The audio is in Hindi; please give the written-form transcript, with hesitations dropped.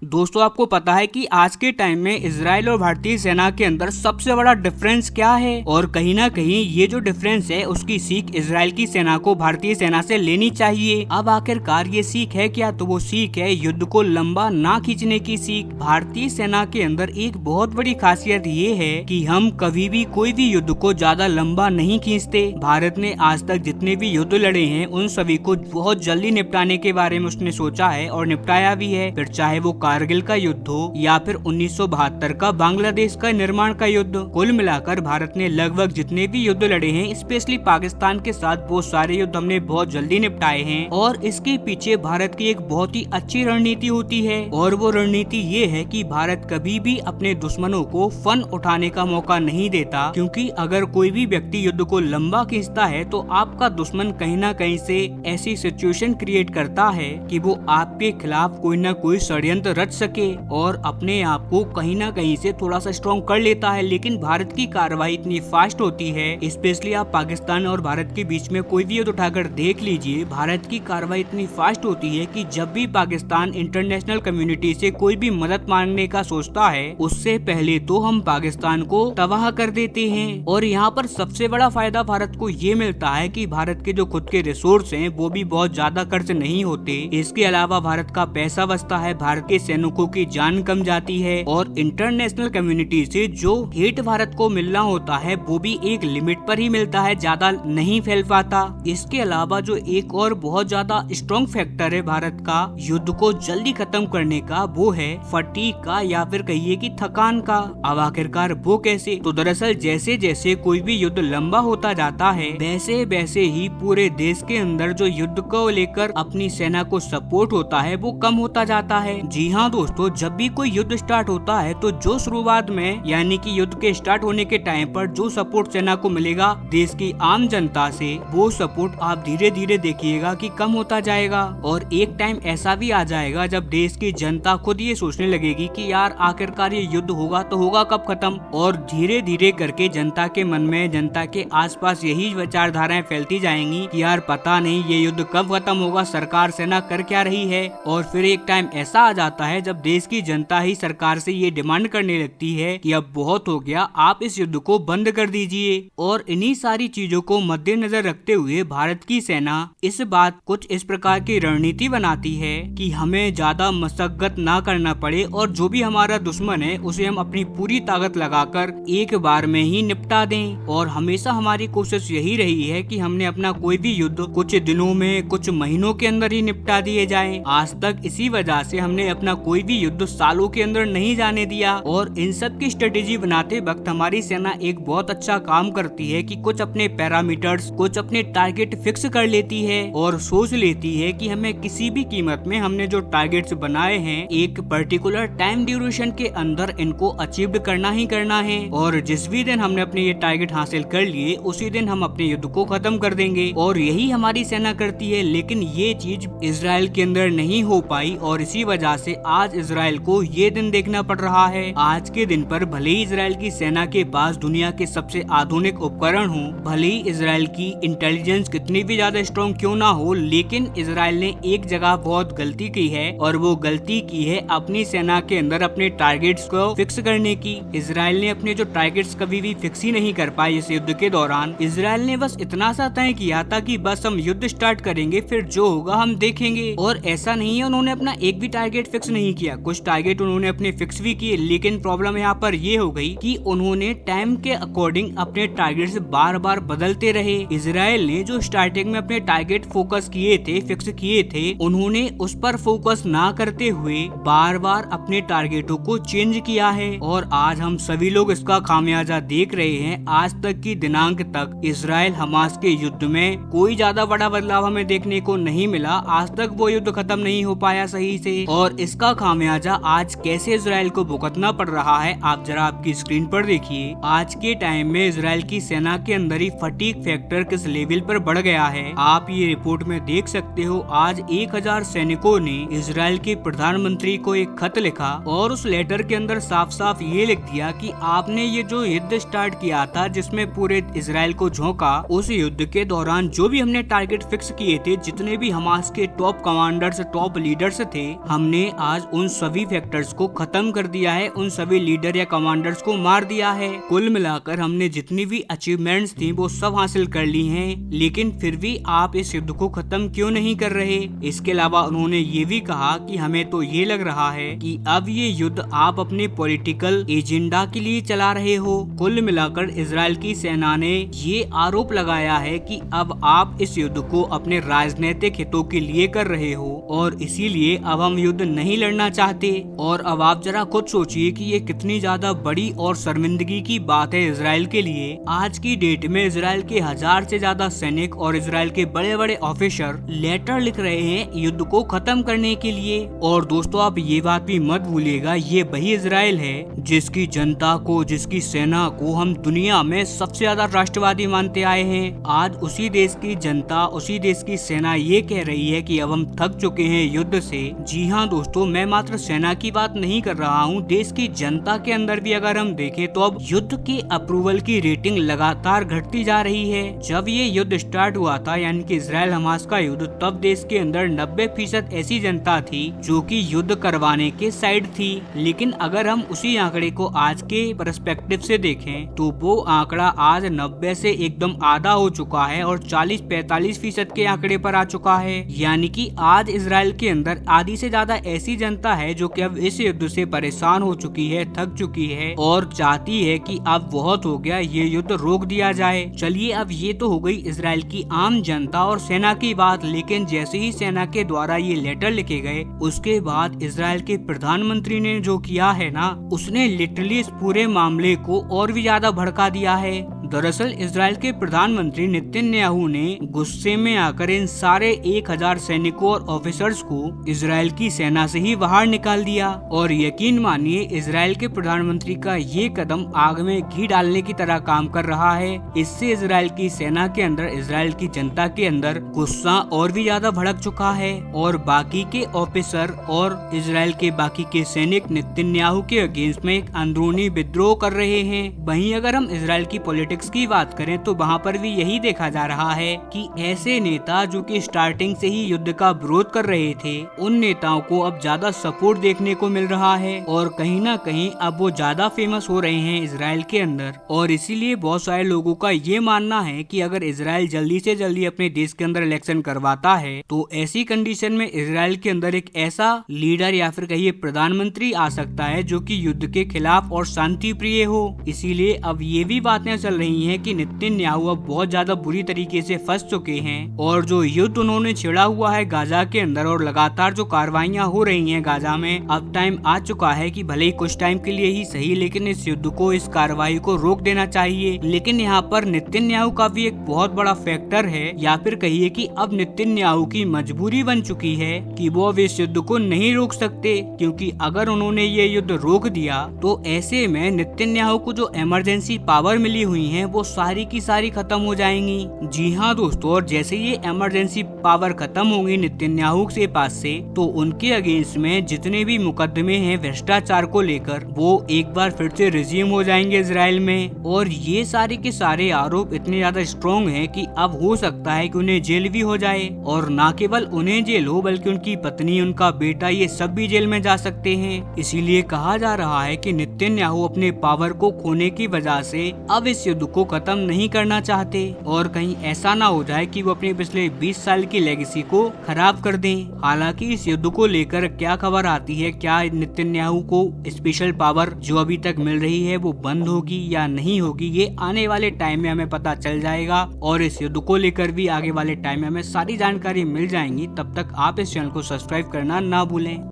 दोस्तों आपको पता है कि आज के टाइम में इजराइल और भारतीय सेना के अंदर सबसे बड़ा डिफरेंस क्या है। और कहीं ना कहीं ये जो डिफरेंस है उसकी सीख इजराइल की सेना को भारतीय सेना से लेनी चाहिए। अब आखिरकार ये सीख है क्या? तो वो सीख है युद्ध को लंबा ना खींचने की सीख। भारतीय सेना के अंदर एक बहुत बड़ी खासियत ये है कि हम कभी भी कोई भी युद्ध को ज्यादा लंबा नहीं खींचते। भारत ने आज तक जितने भी युद्ध लड़े हैं उन सभी को बहुत जल्दी निपटाने के बारे में उसने सोचा है और निपटाया भी है। फिर चाहे वो कारगिल का युद्ध हो या फिर 1972 का बांग्लादेश का निर्माण का युद्ध, कुल मिलाकर भारत ने लगभग जितने भी युद्ध लड़े हैं स्पेशली पाकिस्तान के साथ वो सारे युद्ध हमने बहुत जल्दी निपटाए हैं। और इसके पीछे भारत की एक बहुत ही अच्छी रणनीति होती है और वो रणनीति ये है कि भारत कभी भी अपने दुश्मनों को फन उठाने का मौका नहीं देता, क्योंकि अगर कोई भी व्यक्ति युद्ध को लंबा खींचता है तो आपका दुश्मन कहीं ना कहीं से ऐसी सिचुएशन क्रिएट करता है कि वो आपके खिलाफ कोई ना कोई षड्यंत्र रच सके और अपने आप को कहीं ना कहीं से थोड़ा सा स्ट्रॉन्ग कर लेता है। लेकिन भारत की कार्रवाई इतनी फास्ट होती है, स्पेशली आप पाकिस्तान और भारत के बीच में कोई भी युद्ध उठाकर देख लीजिए, भारत की कार्रवाई इतनी फास्ट होती है कि जब भी पाकिस्तान इंटरनेशनल कम्युनिटी से कोई भी मदद मांगने का सोचता है उससे पहले तो हम पाकिस्तान को तबाह कर देते हैं। और यहाँ पर सबसे बड़ा फायदा भारत को ये मिलता है कि भारत के जो खुद के रिसोर्स हैं वो भी बहुत ज्यादा खर्च नहीं होते। इसके अलावा भारत का पैसा बचता है, भारत के सैनिकों की जान कम जाती है और इंटरनेशनल कम्युनिटी से जो हेट भारत को मिलना होता है वो भी एक लिमिट पर ही मिलता है, ज्यादा नहीं फैल पाता। इसके अलावा जो एक और बहुत ज्यादा स्ट्रॉन्ग फैक्टर है भारत का युद्ध को जल्दी खत्म करने का, वो है फटीग का या फिर कहिए कि थकान का। अब आखिरकार वो कैसे? तो दरअसल जैसे जैसे कोई भी युद्ध लंबा होता जाता है वैसे वैसे ही पूरे देश के अंदर जो युद्ध को लेकर अपनी सेना को सपोर्ट होता है वो कम होता जाता है। जी हाँ दोस्तों, जब भी कोई युद्ध स्टार्ट होता है तो जो शुरुआत में यानी कि युद्ध के स्टार्ट होने के टाइम पर जो सपोर्ट सेना को मिलेगा देश की आम जनता से, वो सपोर्ट आप धीरे धीरे देखिएगा कि कम होता जाएगा। और एक टाइम ऐसा भी आ जाएगा जब देश की जनता खुद ये सोचने लगेगी कि यार आखिरकार ये युद्ध होगा तो होगा कब खत्म। और धीरे धीरे करके जनता के मन में, जनता के आसपास यही विचारधाराएं फैलती जाएंगी कि यार पता नहीं ये युद्ध कब खत्म होगा, सरकार सेना कर क्या रही है। और फिर एक टाइम ऐसा आ जाता है जब देश की जनता ही सरकार से ये डिमांड करने लगती है कि अब बहुत हो गया, आप इस युद्ध को बंद कर दीजिए। और इन्हीं सारी चीजों को मद्देनजर रखते हुए भारत की सेना इस बात कुछ इस प्रकार की रणनीति बनाती है कि हमें ज्यादा मशक्कत ना करना पड़े और जो भी हमारा दुश्मन है उसे हम अपनी पूरी ताकत लगाकर एक बार में ही निपटा दें। और हमेशा हमारी कोशिश यही रही है कि हमने अपना कोई भी युद्ध कुछ दिनों में, कुछ महीनों के अंदर ही निपटा दिए जाए। आज तक इसी वजह से हमने अपना कोई भी युद्ध सालों के अंदर नहीं जाने दिया। और इन सब की स्ट्रेटेजी बनाते वक्त हमारी सेना एक बहुत अच्छा काम करती है कि कुछ अपने पैरामीटर्स, कुछ अपने टारगेट फिक्स कर लेती है और सोच लेती है कि हमें किसी भी कीमत में हमने जो टारगेट्स बनाए हैं एक पर्टिकुलर टाइम ड्यूरेशन के अंदर इनको अचीव करना ही करना है। और जिस भी दिन हमने अपने ये टारगेट हासिल कर लिए उसी दिन हम अपने युद्ध को खत्म कर देंगे। और यही हमारी सेना करती है। लेकिन ये चीज इजराइल के अंदर नहीं हो पाई और इसी वजह से आज इजराइल को ये दिन देखना पड़ रहा है। आज के दिन पर भले ही इजराइल की सेना के पास दुनिया के सबसे आधुनिक उपकरण हो, भले ही इजराइल की इंटेलिजेंस कितनी भी ज्यादा स्ट्रॉन्ग क्यों ना हो, लेकिन इजराइल ने एक जगह बहुत गलती की है और वो गलती की है अपनी सेना के अंदर अपने टारगेट्स को फिक्स करने की। इजराइल ने अपने जो टारगेट्स कभी भी फिक्स ही नहीं कर पाए इस युद्ध के दौरान। इजराइल ने बस इतना सा तय किया था कि बस हम युद्ध स्टार्ट करेंगे, फिर जो होगा हम देखेंगे। और ऐसा नहीं है उन्होंने अपना एक भी टारगेट फिक्स नहीं किया, कुछ टारगेट उन्होंने अपने फिक्स भी किए। लेकिन प्रॉब्लम यहाँ पर ये हो गई कि उन्होंने टाइम के अकॉर्डिंग अपने टारगेट्स बार बार बदलते रहे। इजराइल ने जो स्टार्टिंग में अपने टारगेट फोकस किए थे, फिक्स किए थे, उन्होंने उस पर फोकस ना करते हुए बार बार अपने टारगेटों को चेंज किया है। और आज हम सभी लोग इसका खामियाजा देख रहे हैं। आज तक की दिनांक तक इजराइल हमास के युद्ध में कोई ज्यादा बड़ा बदलाव हमें देखने को नहीं मिला। आज तक वो युद्ध खत्म नहीं हो पाया सही से और इसका खामियाजा आज कैसे इजराइल को भुगतना पड़ रहा है आप जरा आपकी स्क्रीन पर देखिए। आज के टाइम में इजराइल की सेना के अंदर ही फटीग फैक्टर किस लेवल पर बढ़ गया है आप ये रिपोर्ट में देख सकते हो। आज 1000 सैनिकों ने इजराइल के प्रधानमंत्री को एक खत लिखा और उस लेटर के अंदर साफ साफ ये लिख दिया कि आपने ये जो युद्ध स्टार्ट किया था जिसमें पूरे इजराइल को झोंका, उस युद्ध के दौरान जो भी हमने टारगेट फिक्स किए थे, जितने भी हमास के टॉप कमांडर्स, टॉप लीडर्स थे, हमने आज उन सभी फैक्टर्स को खत्म कर दिया है, उन सभी लीडर या कमांडर्स को मार दिया है। कुल मिलाकर हमने जितनी भी अचीवमेंट्स थी वो सब हासिल कर ली हैं, लेकिन फिर भी आप इस युद्ध को खत्म क्यों नहीं कर रहे। इसके अलावा उन्होंने ये भी कहा कि हमें तो ये लग रहा है कि अब ये युद्ध आप अपने पॉलिटिकल एजेंडा के लिए चला रहे हो। कुल मिलाकर इजराइल की सेना ने ये आरोप लगाया है कि अब आप इस युद्ध को अपने राजनीतिक हितों के लिए कर रहे हो और इसीलिए अब हम युद्ध नहीं लड़ना चाहते। और अब आप जरा खुद सोचिए कि ये कितनी ज्यादा बड़ी और शर्मिंदगी की बात है इजराइल के लिए। आज की डेट में इजराइल के 1000 से ज्यादा सैनिक और इजराइल के बड़े बड़े ऑफिसर लेटर लिख रहे हैं युद्ध को खत्म करने के लिए। और दोस्तों आप ये बात भी मत भूलिएगा, ये वही इजराइल है जिसकी जनता को, जिसकी सेना को हम दुनिया में सबसे ज्यादा राष्ट्रवादी मानते आए हैं। आज उसी देश की जनता, उसी देश की सेना ये कह रही है कि अब हम थक चुके हैं युद्ध से। जी हाँ दोस्तों, मैं मात्र सेना की बात नहीं कर रहा हूँ, देश की जनता के अंदर भी अगर हम देखें तो अब युद्ध के अप्रूवल की रेटिंग लगातार घटती जा रही है। जब ये युद्ध स्टार्ट हुआ था, यानी कि इजराइल हमास का युद्ध, तब देश के अंदर 90% ऐसी जनता थी जो कि युद्ध करवाने के साइड थी। लेकिन अगर हम उसी आंकड़े को आज के पर्सपेक्टिव से देखें तो वो आंकड़ा आज 90 से एकदम आधा हो चुका है और 40-45% के आंकड़े पर आ चुका है। यानी कि आज इजराइल के अंदर आधी से ज्यादा ऐसी जनता है जो कि अब इस युद्ध से परेशान हो चुकी है, थक चुकी है और चाहती है कि अब बहुत हो गया, ये युद्ध रोक दिया जाए। चलिए अब ये तो हो गई इजराइल की आम जनता और सेना की बात, लेकिन जैसे ही सेना के द्वारा ये लेटर लिखे गए उसके बाद इजराइल के प्रधानमंत्री ने जो किया है ना, उसने लिटरली इस पूरे मामले को और भी ज्यादा भड़का दिया है। दरअसल इजराइल के प्रधानमंत्री नेतन्याहू ने गुस्से में आकर इन सारे 1000 सैनिकों और ऑफिसर्स को इजराइल की सेना से ही बाहर निकाल दिया। और यकीन मानिए इजराइल के प्रधानमंत्री का ये कदम आग में घी डालने की तरह काम कर रहा है। इससे इजराइल की सेना के अंदर, इजराइल की जनता के अंदर गुस्सा और भी ज्यादा भड़क चुका है और बाकी के ऑफिसर और इजराइल के बाकी के सैनिक नेतन्याहू के अगेंस्ट में एक अंदरूनी विद्रोह कर रहे हैं। वहीं अगर हम इजराइल की पॉलिटिक्स की बात करें तो वहाँ पर भी यही देखा जा रहा है कि ऐसे नेता जो कि स्टार्टिंग से ही युद्ध का विरोध कर रहे थे, उन नेताओं को अब ज्यादा सपोर्ट देखने को मिल रहा है और कहीं ना कहीं अब वो ज्यादा फेमस हो रहे हैं इजराइल के अंदर। और इसीलिए बहुत सारे लोगों का ये मानना है कि अगर इजराइल जल्दी से जल्दी अपने देश के अंदर इलेक्शन करवाता है तो ऐसी कंडीशन में इजराइल के अंदर एक ऐसा लीडर या फिर कहिए प्रधानमंत्री आ सकता है जो कि युद्ध के खिलाफ और शांति प्रिय हो। इसीलिए अब ये भी बातें चल रही हैं कि नेतन्याहू अब बहुत ज्यादा बुरी तरीके से फंस चुके हैं और जो युद्ध उन्होंने छेड़ा हुआ है गाजा के अंदर और लगातार जो कार्रवाइयां हो रही हैं गाजा में, अब टाइम आ चुका है कि भले ही कुछ टाइम के लिए ही सही, लेकिन इस युद्ध को, इस कार्रवाई को रोक देना चाहिए। लेकिन यहाँ पर नेतन्याहू का भी एक बहुत बड़ा फैक्टर है, या फिर कहिए कि अब नेतन्याहू की मजबूरी बन चुकी है कि वो अब इस युद्ध को नहीं रोक सकते, क्योंकि अगर उन्होंने ये युद्ध रोक दिया तो ऐसे में नेतन्याहू को जो इमरजेंसी पावर मिली हुई है वो सारी की सारी खत्म हो जाएंगी। जी हाँ दोस्तों, और जैसे ये इमरजेंसी पावर खत्म होंगी नेतन्याहू के पास से, तो उनके अगेंस्ट में जितने भी मुकदमे हैं भ्रष्टाचार को लेकर, वो एक बार फिर से रिज्यूम हो जाएंगे इजराइल में। और ये सारे के सारे आरोप इतने ज्यादा स्ट्रॉन्ग हैं कि अब हो सकता है कि उन्हें जेल भी हो जाए, और न केवल उन्हें जेल हो बल्कि उनकी पत्नी, उनका बेटा, ये सब भी जेल में जा सकते हैं। इसीलिए कहा जा रहा है कि नेतन्याहू अपने पावर को खोने की वजह से अब इस युद्ध को खत्म नहीं करना चाहते और कहीं ऐसा ना हो जाए कि वो अपने पिछले 20 साल की लेगेसी को खराब कर दें। हालांकि इस युद्ध को लेकर क्या खबर आती है, क्या नेतन्याहू को स्पेशल पावर जो अभी तक मिल रही है वो बंद होगी या नहीं होगी, ये आने वाले टाइम में हमें पता चल जाएगा। और इस युद्ध को लेकर भी आगे वाले टाइम में हमें सारी जानकारी मिल जाएंगी। तब तक आप इस चैनल को सब्सक्राइब करना ना भूलें।